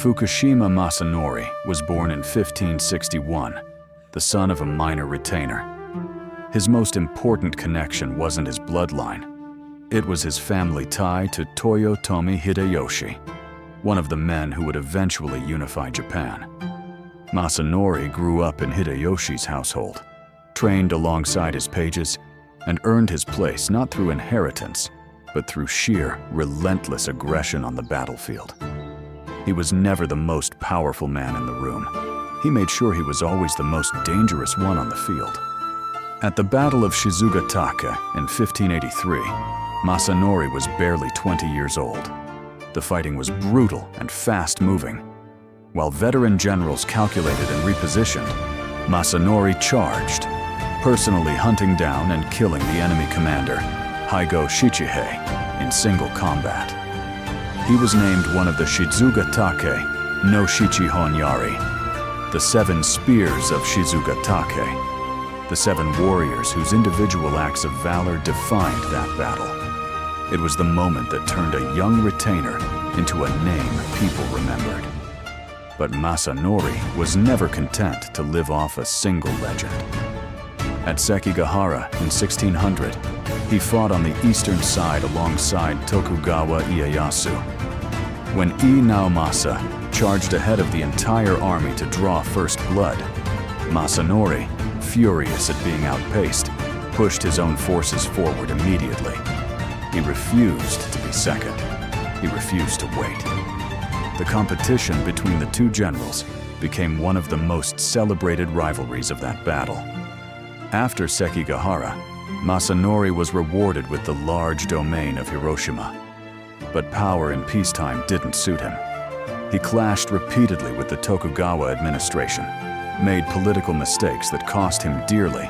Fukushima Masanori was born in 1561, the son of a minor retainer. His most important connection wasn't his bloodline. It was his family tie to Toyotomi Hideyoshi, one of the men who would eventually unify Japan. Masanori grew up in Hideyoshi's household, trained alongside his pages, and earned his place not through inheritance, but through sheer, relentless aggression on the battlefield. He was never the most powerful man in the room. He made sure he was always the most dangerous one on the field. At the Battle of Shizugatake in 1583, Masanori was barely 20 years old. The fighting was brutal and fast-moving. While veteran generals calculated and repositioned, Masanori charged, personally hunting down and killing the enemy commander, Higo Shichihei, in single combat. He was named one of the Shizugatake no Shichihonyari, the 7 spears of Shizugatake, the 7 warriors whose individual acts of valor defined that battle. It was the moment that turned a young retainer into a name people remembered. But Masanori was never content to live off a single legend. At Sekigahara in 1600, he fought on the eastern side alongside Tokugawa Ieyasu. When Naomasa charged ahead of the entire army to draw first blood, Masanori, furious at being outpaced, pushed his own forces forward immediately. He refused to be second. He refused to wait. The competition between the two generals became one of the most celebrated rivalries of that battle. After Sekigahara, Masanori was rewarded with the large domain of Hiroshima. But power in peacetime didn't suit him. He clashed repeatedly with the Tokugawa administration, made political mistakes that cost him dearly,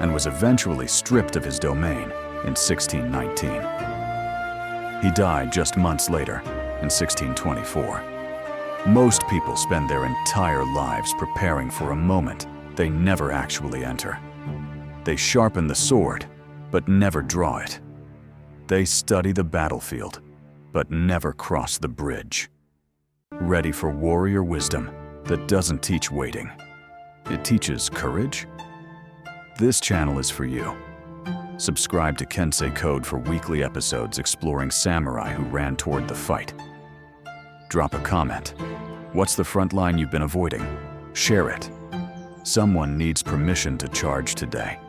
and was eventually stripped of his domain in 1619. He died just months later, in 1624. Most people spend their entire lives preparing for a moment they never actually enter. They sharpen the sword, but never draw it. They study the battlefield, but never cross the bridge. Ready for warrior wisdom that doesn't teach waiting. It teaches courage? This channel is for you. Subscribe to Kensei Code for weekly episodes exploring samurai who ran toward the fight. Drop a comment. What's the front line you've been avoiding? Share it. Someone needs permission to charge today.